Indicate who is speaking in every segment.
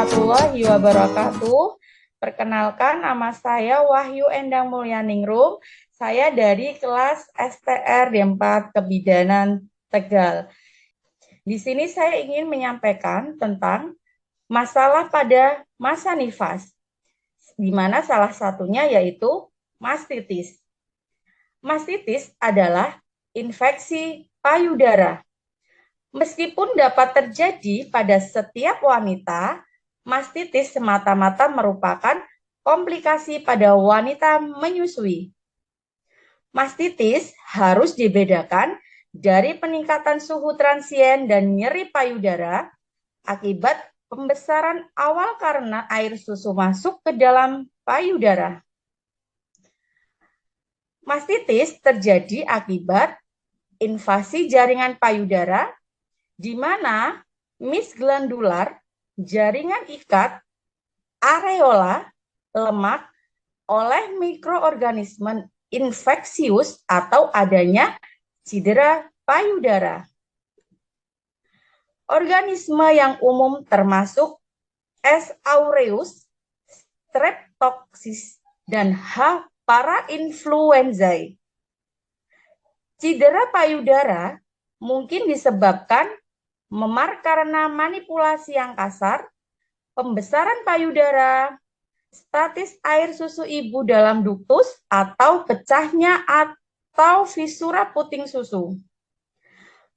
Speaker 1: warahmatullahi wabarakatuh. Perkenalkan, nama saya Wahyu Endang Mulyaningrum. Saya dari kelas STR D4 Kebidanan Tegal. Di sini saya ingin menyampaikan tentang masalah pada masa nifas, di mana salah satunya yaitu mastitis. Mastitis adalah infeksi payudara. Meskipun dapat terjadi pada setiap wanita, mastitis semata-mata merupakan komplikasi pada wanita menyusui. Mastitis harus dibedakan dari peningkatan suhu transien dan nyeri payudara akibat pembesaran awal karena air susu masuk ke dalam payudara. Mastitis terjadi akibat invasi jaringan payudara di mana misglandular, jaringan ikat, areola, lemak oleh mikroorganisme infeksius atau adanya cedera payudara. Organisme yang umum termasuk S. aureus, Streptococcus, dan H. parainfluenzae. Cedera payudara mungkin disebabkan memar karena manipulasi yang kasar, pembesaran payudara, statis air susu ibu dalam duktus, atau pecahnya atau fisura puting susu.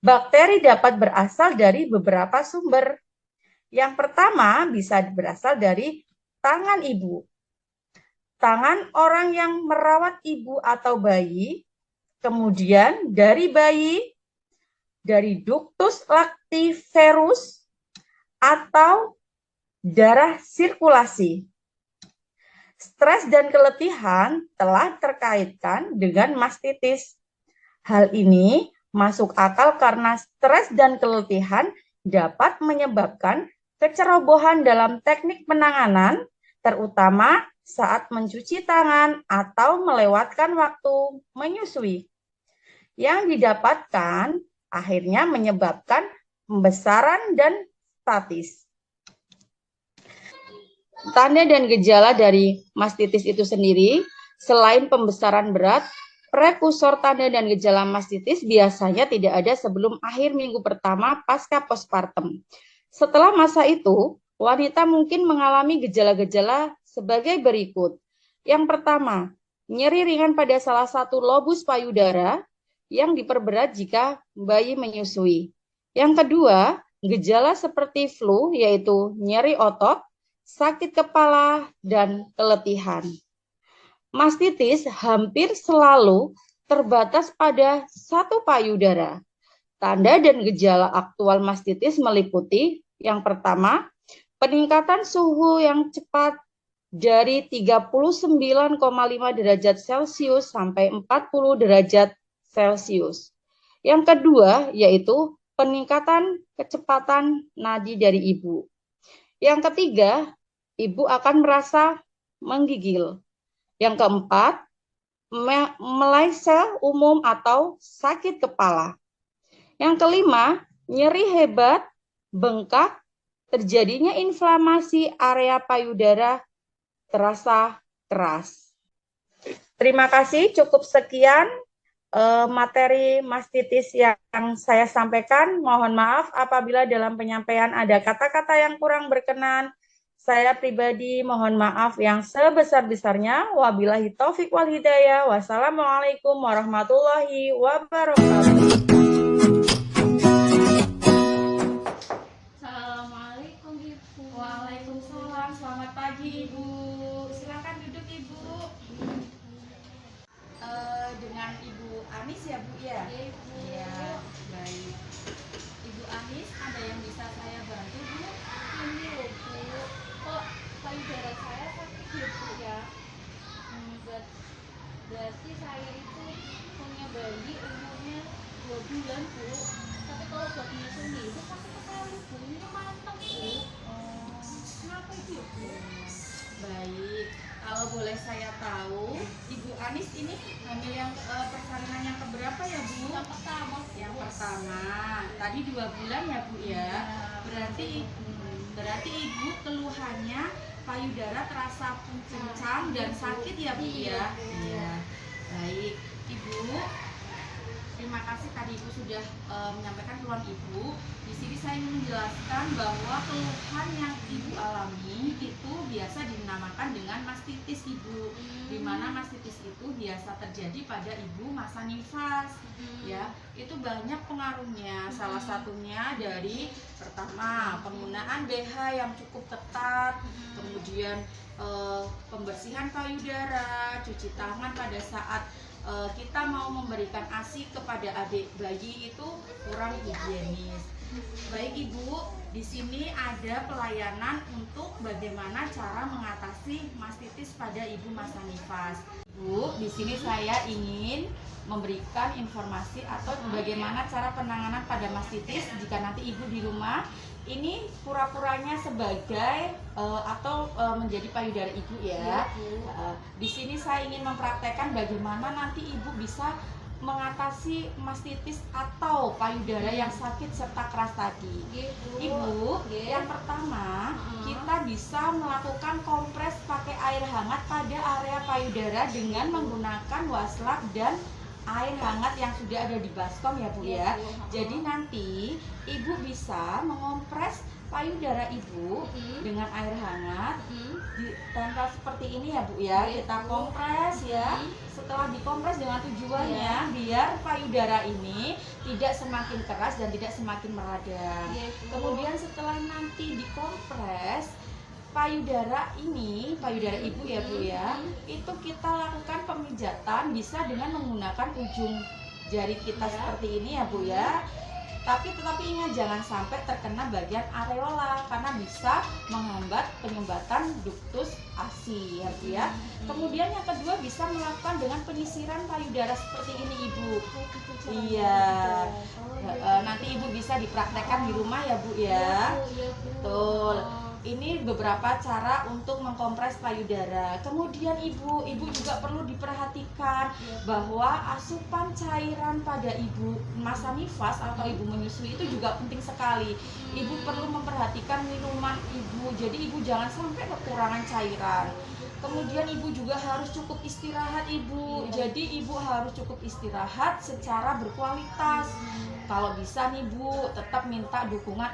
Speaker 1: Bakteri dapat berasal dari beberapa sumber. Yang pertama bisa berasal dari tangan ibu. Tangan orang yang merawat ibu atau bayi, kemudian dari bayi, dari ductus lactiferus, atau darah sirkulasi. Stres dan keletihan telah terkaitkan dengan mastitis. Hal ini masuk akal karena stres dan keletihan dapat menyebabkan kecerobohan dalam teknik penanganan, terutama saat mencuci tangan atau melewatkan waktu menyusui. Yang didapatkan akhirnya menyebabkan pembesaran dan statis. Tanda dan gejala dari mastitis itu sendiri, selain pembesaran berat, prekursor tanda dan gejala mastitis biasanya tidak ada sebelum akhir minggu pertama pasca postpartum. Setelah masa itu, wanita mungkin mengalami gejala-gejala sebagai berikut. Yang pertama, nyeri ringan pada salah satu lobus payudara, yang diperberat jika bayi menyusui. Yang kedua, gejala seperti flu, yaitu nyeri otot, sakit kepala, dan keletihan. Mastitis hampir selalu terbatas pada satu payudara. Tanda dan gejala aktual mastitis meliputi yang pertama, peningkatan suhu yang cepat dari 39,5 derajat Celcius sampai 40 derajat Celcius. Yang kedua yaitu peningkatan kecepatan nadi dari ibu. Yang ketiga, ibu akan merasa menggigil. Yang keempat, melesa umum atau sakit kepala. Yang kelima, nyeri hebat, bengkak, terjadinya inflamasi area payudara, terasa keras. Terima kasih, cukup sekian materi mastitis yang saya sampaikan. Mohon maaf apabila dalam penyampaian ada kata-kata yang kurang berkenan. Saya pribadi mohon maaf yang sebesar-besarnya. Wabillahi taufik wal hidayah. Wassalamualaikum warahmatullahi wabarakatuh.
Speaker 2: Assalamualaikum Ibu. Waalaikumsalam. Selamat pagi Ibu. Silakan duduk Ibu. Dengan Ibu Anis ya Bu ya? Iya Ibu. Iya, baik. Ibu Anis, ada yang bisa saya bantu Bu? Ini loh Bu, kok payudara saya sakit ya Bu ya? Berarti saya itu punya bayi umurnya 2 bulan Bu. Tapi kalau buat menyusui itu sakit sekali Bu, ini mantap Bu. Kenapa itu ya Bu? Baik, kalau boleh saya tahu, Ibu Anis ini hamil yang persalinan yang keberapa ya Bu? Yang pertama. Yang pertama. Tadi 2 bulan ya Bu ya? Berarti
Speaker 1: Berarti ibu keluhannya payudara terasa kencang dan sakit ya Bu ya? Iya. Baik, Ibu. Terima kasih tadi Ibu sudah menyampaikan keluhan Ibu. Di sini saya ingin menjelaskan bahwa keluhan yang Ibu alami itu biasa dinamakan dengan mastitis Ibu. Di mana mastitis itu biasa terjadi pada Ibu masa nifas. Ya, itu banyak pengaruhnya. Salah satunya dari pertama penggunaan BH yang cukup ketat, kemudian pembersihan payudara, cuci tangan pada saat kita mau memberikan ASI kepada adik bayi itu kurang higienis. Baik Ibu, di sini ada pelayanan untuk bagaimana cara mengatasi mastitis pada Ibu masa nifas. Bu, di sini saya ingin memberikan informasi atau bagaimana cara penanganan pada mastitis jika nanti Ibu di rumah ini pura-puranya sebagai menjadi payudara Ibu ya. Di sini saya ingin mempraktekkan bagaimana nanti Ibu bisa mengatasi mastitis atau payudara yang sakit serta keras tadi. Ibu, yang pertama kita bisa melakukan kompres pakai air hangat pada area payudara dengan menggunakan waslap dan air hangat yang sudah ada di baskom ya Bu ya. Jadi nanti Ibu bisa mengompres payudara Ibu dengan air hangat, ditempel seperti ini ya Bu ya. Kita kompres ya. Setelah dikompres dengan tujuannya biar payudara ini tidak semakin keras dan tidak semakin meradang. Kemudian setelah nanti dikompres payudara ini, payudara Ibu ya Bu ya, itu kita lakukan pemijatan bisa dengan menggunakan ujung jari kita seperti ini ya Bu ya. Tetapi ingat jangan sampai terkena bagian areola karena bisa menghambat penyumbatan duktus ASI ya Bu ya. Kemudian yang kedua bisa melakukan dengan penyisiran payudara seperti ini Ibu. Iya. Nanti Ibu bisa dipraktekkan di rumah ya Bu ya. Betul. Ini beberapa cara untuk mengkompres payudara. Kemudian ibu juga perlu diperhatikan bahwa asupan cairan pada ibu masa nifas atau ibu menyusui itu juga penting sekali. Ibu perlu memperhatikan minuman ibu. Jadi ibu jangan sampai kekurangan cairan. Kemudian ibu juga harus cukup istirahat ibu. Jadi ibu harus cukup istirahat secara berkualitas. Kalau bisa nih Bu, tetap minta dukungan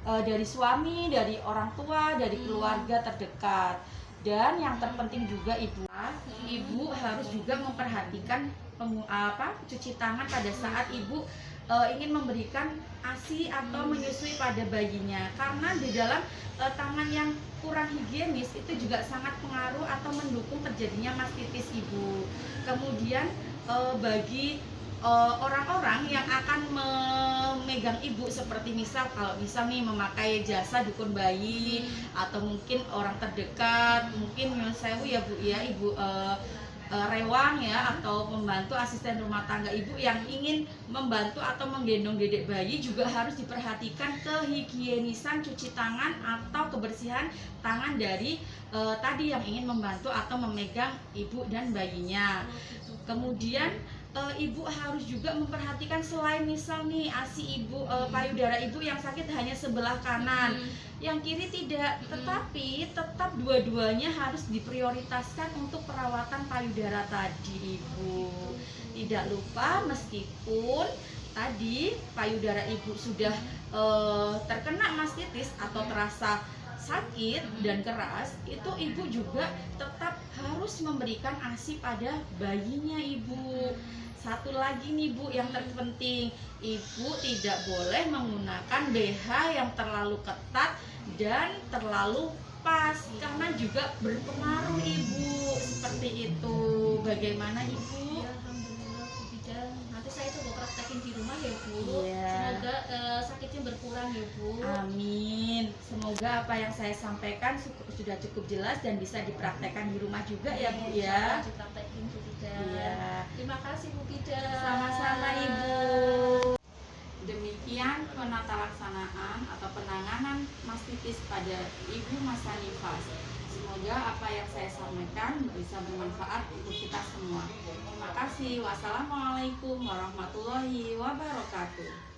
Speaker 1: dari suami, dari orang tua, dari keluarga terdekat. Dan yang terpenting juga ibu harus juga memperhatikan cuci tangan pada saat ibu ingin memberikan ASI atau menyusui pada bayinya, karena di dalam tangan yang kurang higienis itu juga sangat pengaruh atau mendukung terjadinya mastitis ibu. Kemudian bagi orang-orang yang akan memegang ibu, seperti misal kalau bisa nih memakai jasa dukun bayi atau mungkin orang terdekat, mungkin nyun sewu ya Bu ya, ibu rewang ya, atau membantu asisten rumah tangga ibu yang ingin membantu atau menggendong dedek bayi, juga harus diperhatikan kehigienisan cuci tangan atau kebersihan tangan dari tadi yang ingin membantu atau memegang ibu dan bayinya. Kemudian ibu harus juga memperhatikan, selain misal nih ASI ibu, payudara ibu yang sakit hanya sebelah kanan, yang kiri tidak, tetapi tetap dua-duanya harus diprioritaskan untuk perawatan payudara tadi ibu. Tidak lupa meskipun tadi payudara ibu sudah terkena mastitis atau terasa sakit dan keras, itu ibu juga tetap harus memberikan ASI pada bayinya ibu. Satu lagi nih Bu yang terpenting, ibu tidak boleh menggunakan BH yang terlalu ketat dan terlalu pas, karena juga berpengaruh ibu. Seperti itu. Bagaimana ibu?
Speaker 2: Alhamdulillah Bu Bidan. Nanti saya coba praktekin di rumah ya Bu.
Speaker 1: Iya.
Speaker 2: Semoga sakitnya berkurang ya Bu.
Speaker 1: Amin. Semoga apa yang saya sampaikan sudah cukup jelas dan bisa dipraktekkan di rumah juga ya Bu ya.
Speaker 2: Dipraktekin Bu Bidan.
Speaker 1: Iya.
Speaker 2: Terima kasih Bu Bidan.
Speaker 1: Sama-sama Ibu. Demikian penata laksanaan atau penanganan mastitis pada ibu masa nifas. Semoga apa yang saya sampaikan bisa bermanfaat untuk kita semua. Terima kasih. Wassalamualaikum warahmatullahi wabarakatuh.